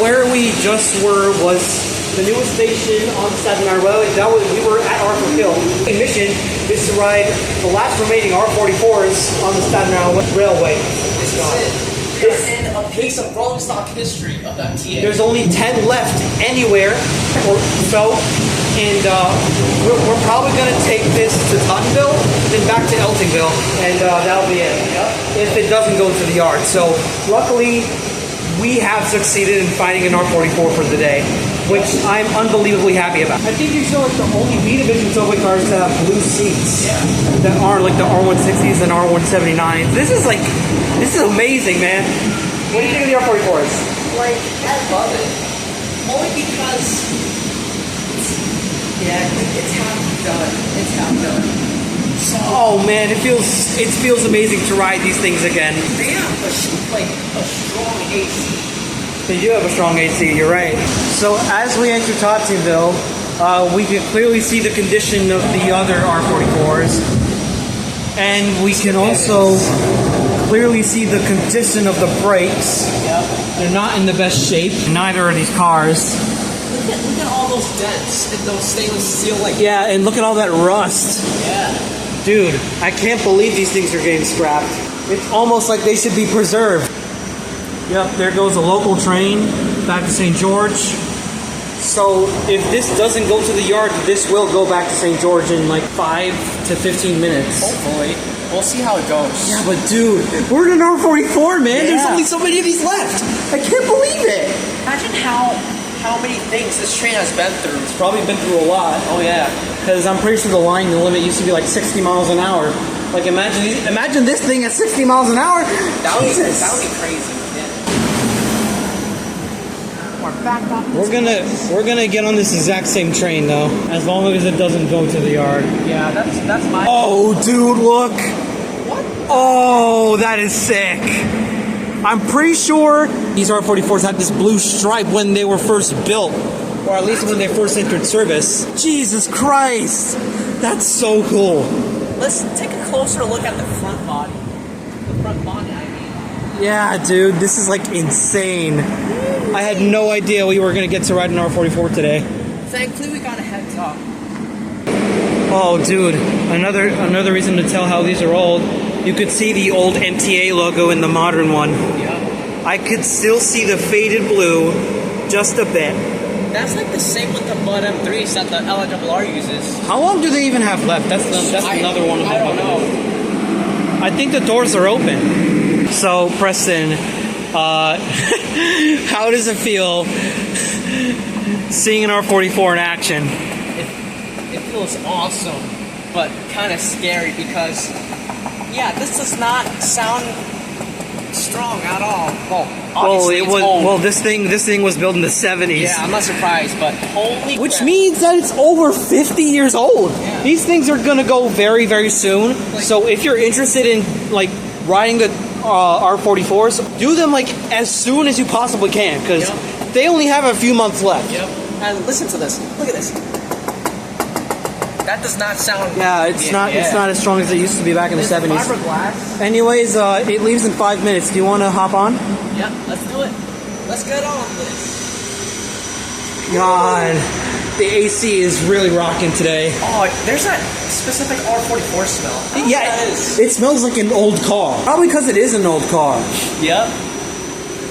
where we just were was the newest station on the Staten Island Railway. We were at R44. The mission is to ride the last remaining R44s on the Staten Island Railway. It's in a piece of rolling stock history of that TA. There's only 10 left anywhere, or so, and we're probably going to take this to Tottenville, then back to Eltingville, and that'll be it. Yep. If it doesn't go to the yard. So luckily, we have succeeded in finding an R44 for the day, which I'm unbelievably happy about. I think these are like the only B division subway cars that have blue seats that aren't like the R160s and R179s. This is amazing, man. What do you think of the R44s? Like, I love it. Only because it's half done. It's half done. So, oh man, it feels amazing to ride these things again. They have a strong AC. They do have a strong AC, you're right. So as we enter Tottenville, we can clearly see the condition of the other R44s. And we can also clearly see the condition of the brakes. Yep. They're not in the best shape. Neither are these cars. Look at all those dents and those stainless steel Yeah, and look at all that rust. Yeah. Dude, I can't believe these things are getting scrapped. It's almost like they should be preserved. Yep, there goes a local train back to St. George. So if this doesn't go to the yard, this will go back to St. George in like 5 to 15 minutes. Hopefully. We'll see how it goes. Yeah, but dude, we're in an R44, man. Yeah. There's only so many of these left. I can't believe it. Imagine how many things this train has been through. It's probably been through a lot. Oh yeah. Because I'm pretty sure the line limit used to be like 60 miles an hour. Like imagine this thing at 60 miles an hour. That would be crazy. We're gonna get on this exact same train though, as long as it doesn't go to the yard. Yeah, that's my. Oh, dude, look! What? Oh, that is sick. I'm pretty sure these R44s had this blue stripe when they were first built, or at least when they first entered service. Jesus Christ, that's so cool. Let's take a closer look at the front body. The front body, I mean. Yeah, dude, this is like insane. I had no idea we were going to get to ride an R44 today. Thankfully, we got a heads up. Oh, dude, another reason to tell how these are old. You could see the old MTA logo in the modern one. Yeah. I could still see the faded blue just a bit. That's like the same with the Bud M3s that the LIRR uses. How long do they even have left? That's another one of them. I don't know. I think the doors are open. So, Preston, how does it feel seeing an R44 in action? It feels awesome, but kind of scary because, yeah, this does not sound strong at all. Well, this thing was built in the 70s. Yeah, I'm not surprised, but holy Which crap. means that it's over 50 years old. Yeah. These things are gonna go very, very soon. So if you're interested in like riding the R44s, do them like as soon as you possibly can, because they only have a few months left. Yep. And listen to this. Look at this. That does not sound. Yeah, it's not as strong as it used to be back in the 70s. Fiberglass. Anyways, it leaves in 5 minutes. Do you want to hop on? Yeah, let's do it. Let's get on this. God, the AC is really rocking today. Oh, there's that specific R44 smell. Yeah, it smells like an old car. Probably because it is an old car. Yep.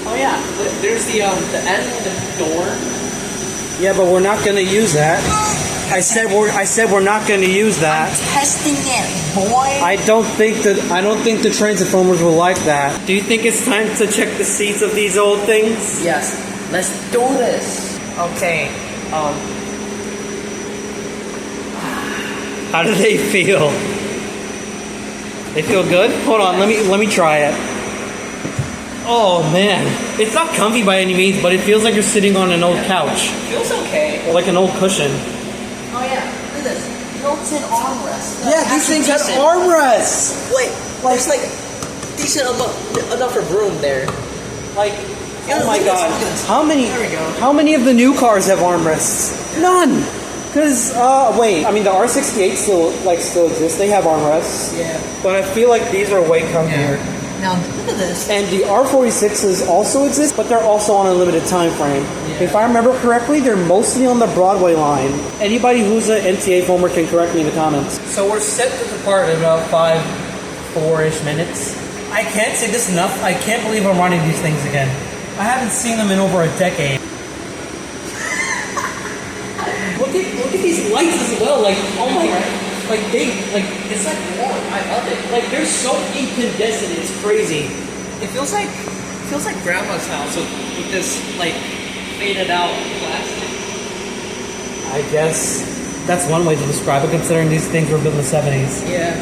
Oh yeah, there's the end door. Yeah, but we're not gonna use that. I said we're not gonna use that. I'm testing it, boy. I don't think the Transformers will like that. Do you think it's time to check the seats of these old things? Yes. Let's do this. Okay. How do they feel? They feel good? Hold on, let me try it. Oh man, it's not comfy by any means, but it feels like you're sitting on an old couch. Feels okay. Or like an old cushion. Oh yeah, look at this. Built-in armrest. Yeah, these things have armrests. Wait, there's like decent enough of room there. Like, Yeah, oh my look god. at this. How many? There we go. How many of the new cars have armrests? None. Because wait, I mean the R68 still exists. They have armrests. Yeah. But I feel like these are way comfier. Now look at this. And the R46s also exist, but they're also on a limited time frame. Yeah. If I remember correctly, they're mostly on the Broadway line. Anybody who's an NTA foamer can correct me in the comments. So we're set to depart in about 4-ish minutes. I can't say this enough. I can't believe I'm running these things again. I haven't seen them in over a decade. Look at these lights as well. Like, oh my god. It's like warm. I love it. Like, they're so incandescent. It's crazy. It feels like grandma's house with this like faded out plastic. I guess that's one way to describe it, considering these things were built in the 70s. Yeah.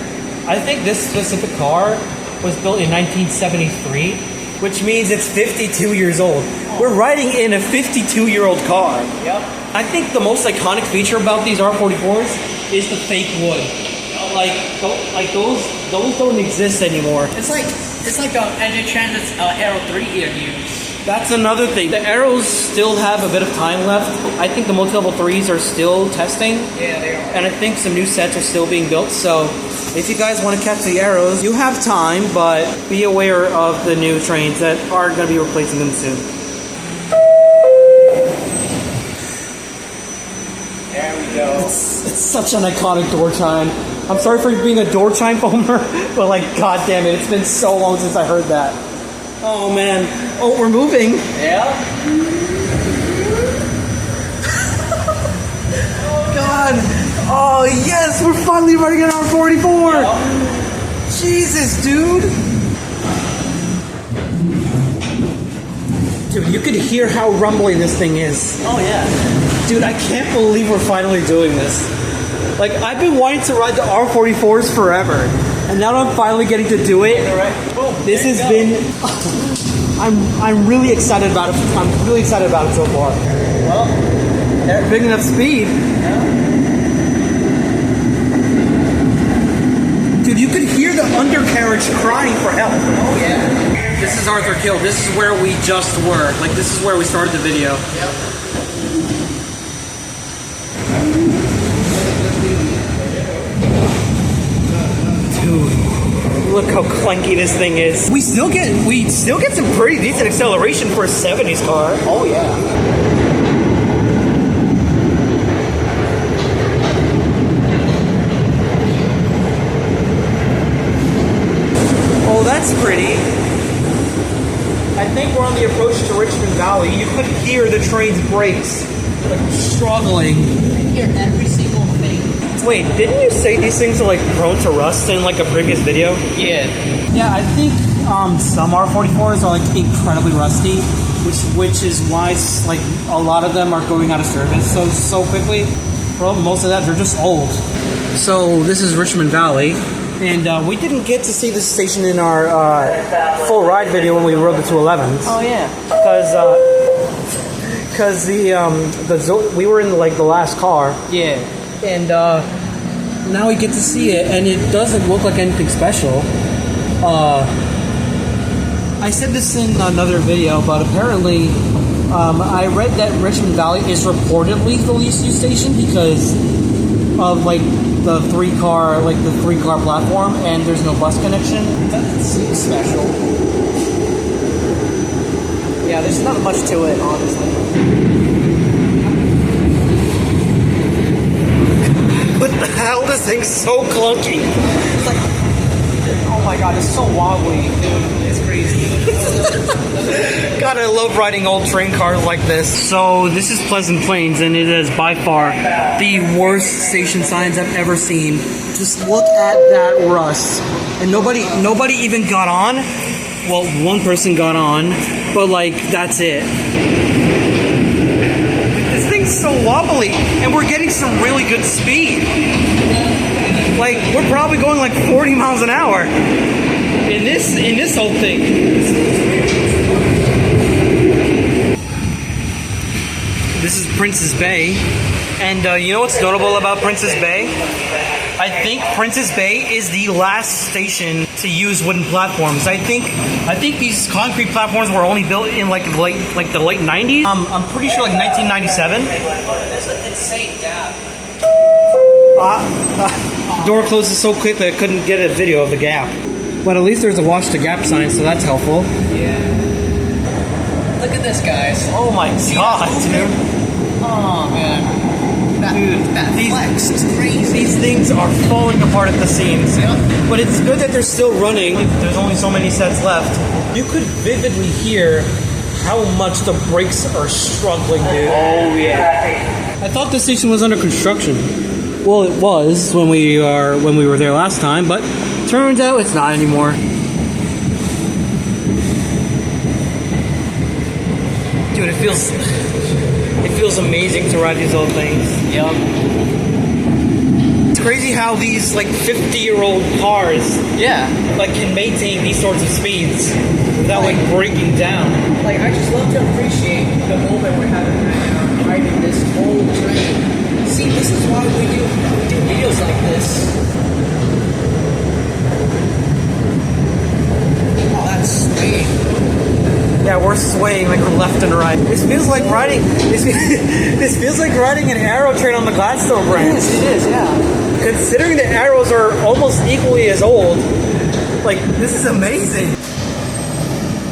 I think this specific car was built in 1973, which means it's 52 years old. Oh. We're riding in a 52-year-old car. Yep. I think the most iconic feature about these R44s is the fake wood. Like those don't exist anymore. It's like the engine transit's Aero 3 here used. That's another thing. The Arrows still have a bit of time left. I think the multi-level 3s are still testing. Yeah, they are. And I think some new sets are still being built. So if you guys want to catch the Arrows, you have time, but be aware of the new trains that are going to be replacing them soon. There we go. It's such an iconic door chime. I'm sorry for being a door chime foamer, but like, god damn it, it's been so long since I heard that. Oh man. Oh, we're moving. Yeah. God. Oh yes, we're finally running an R44. Yep. Jesus, dude. Dude, you could hear how rumbly this thing is. Oh yeah. Dude, I can't believe we're finally doing this. Like, I've been wanting to ride the R44s forever, and now I'm finally getting to do it. This has been... I'm really excited about it. I'm really excited about it so far. Well, they're big enough speed. Yeah. Dude, you could hear the undercarriage crying for help. Oh yeah. This is Arthur Kill. This is where we just were. Like, this is where we started the video. Yep. Dude, look how clunky this thing is. We still get some pretty decent acceleration for a 70s car. Oh yeah. Oh, that's pretty. I think we're on the approach to Richmond Valley. You could hear the train's brakes, like, struggling. I hear every single thing. Wait, didn't you say these things are like prone to rust in like a previous video? Yeah. Yeah, I think some R44s are like incredibly rusty, which is why like a lot of them are going out of service so quickly. Well, most of that they're just old. So this is Richmond Valley, and we didn't get to see this station in our full ride video when we rode the 211s. Oh yeah. Because we were in like the last car. Yeah. And now we get to see it, and it doesn't look like anything special. I said this in another video, but apparently I read that Richmond Valley is reportedly the least used station because of like the three car platform, and there's no bus connection. It doesn't seem special. Yeah, there's not much to it, honestly. What the hell? This thing's so clunky. It's like, oh my god, it's so wobbly, dude. It's crazy. God, I love riding old train cars like this. So this is Pleasant Plains, and it is by far the worst station signs I've ever seen. Just look at that rust. And nobody even got on. Well, one person got on, but like, that's it. This thing's so wobbly, and we're getting some really good speed. Like, we're probably going like 40 miles an hour in this whole thing. This is Princess Bay, and you know what's notable about Princess Bay? I think Princess Bay is the last station to use wooden platforms. I think these concrete platforms were only built in like the late 90s. I'm pretty sure like 1997. There's an insane gap. Door closes so quickly I couldn't get a video of the gap. But at least there's a wash the gap sign, so that's helpful. Yeah. Look at this, guys. Oh my god, dude. Oh, man. That these, flex is crazy. These things are falling apart at the seams. Yep. But it's good that they're still running. There's only so many sets left. You could vividly hear how much the brakes are struggling, dude. Oh, yeah. I thought the station was under construction. Well, it was when we were there last time, but turns out it's not anymore. Dude, it feels amazing to ride these old things. Yep. It's crazy how these like 50-year-old cars, like can maintain these sorts of speeds without like breaking down. Like, I just love to appreciate the moment we're having right now, riding this whole train. See, this is why we do videos like this. Oh, that's swaying. Yeah, we're swaying like we're left and right. This feels like riding. This feels like riding an arrow train on the Gladstone branch. It is, yeah. Considering the arrows are almost equally as old, like this is amazing.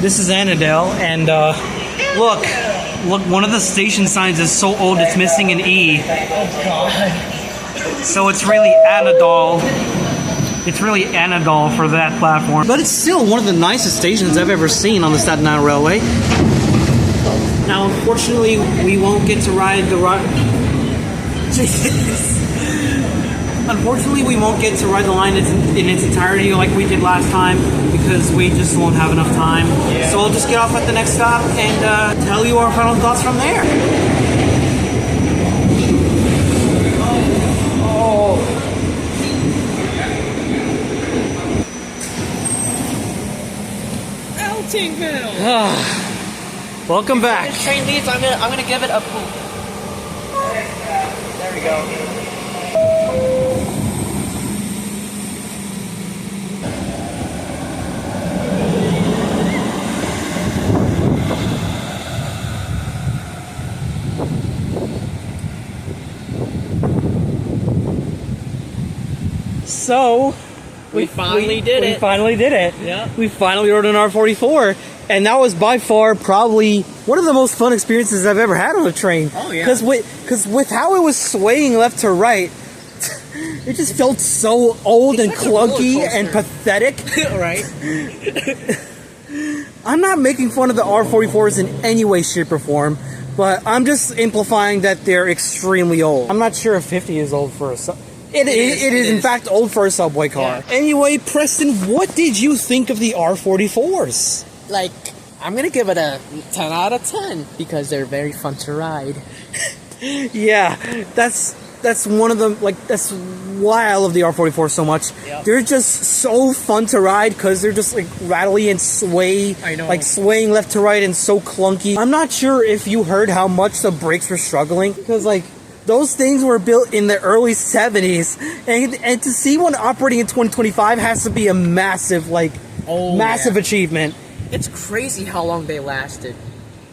This is Annandale, and look, one of the station signs is so old it's missing an E. Oh god. So it's really Annandale. It's really Annandale for that platform. But it's still one of the nicest stations I've ever seen on the Staten Island Railway. Now, unfortunately, we won't get to ride the Unfortunately, we won't get to ride the line in its entirety like we did last time because we just won't have enough time. Yeah. So we'll just get off at the next stop and tell you our final thoughts from there. Welcome back. When this train leaves, I'm gonna give it a poop. There we go. So we finally did it. We finally did it. Yeah. We finally rode an R44. And that was by far probably one of the most fun experiences I've ever had on a train. Oh, yeah. Because with how it was swaying left to right, it just felt so old and clunky and pathetic. Right. I'm not making fun of the R44s in any way, shape, or form, but I'm just amplifying that they're extremely old. I'm not sure if 50 is old for a It is in fact old for a subway car. Yeah. Anyway, Preston, what did you think of the R44s? Like, I'm gonna give it a 10 out of 10 because they're very fun to ride. Yeah, that's one of them. Like, that's why I love the R44 so much. Yep. They're just so fun to ride because they're just like rattly and sway. I know. Like swaying left to right and so clunky. I'm not sure if you heard how much the brakes were struggling because like those things were built in the early 70s, and to see one operating in 2025 has to be a massive massive achievement. It's crazy how long they lasted.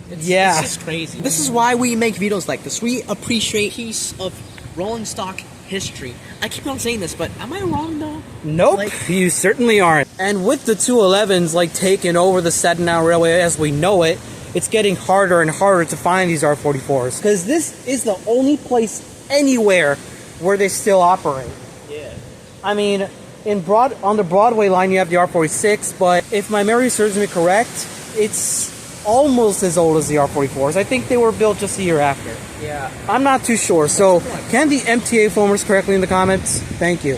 It's just crazy. This is why we make videos like this. We appreciate a piece of rolling stock history. I keep on saying this, but am I wrong though? Nope, you certainly aren't. And with the 211s taking over the Staten Island Railway as we know it, it's getting harder and harder to find these R44s because this is the only place anywhere where they still operate. Yeah. I mean, on the Broadway line you have the R46, but if my memory serves me correct, it's almost as old as the R44s. I think they were built just a year after. Yeah. I'm not too sure. So can the MTA inform us correctly in the comments? Thank you.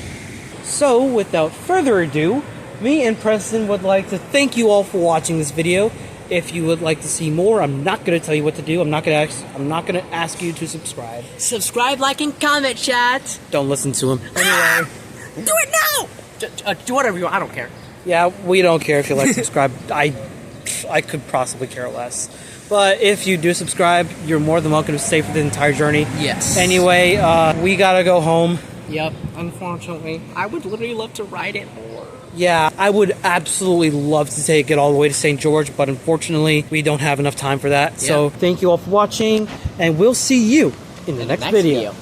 So without further ado, me and Preston would like to thank you all for watching this video. If you would like to see more, I'm not going to tell you what to do. I'm not going to ask you to subscribe. Subscribe, like, and comment, chat. Don't listen to him. Anyway. Do it now! Do whatever you want. I don't care. Yeah, we don't care if you like subscribe. I could possibly care less. But if you do subscribe, you're more than welcome to stay for the entire journey. Yes. Anyway, we gotta go home. Yep, unfortunately. I would literally love to ride it more. Yeah, I would absolutely love to take it all the way to St. George, but unfortunately, we don't have enough time for that. Yep. So thank you all for watching, and we'll see you in the next video.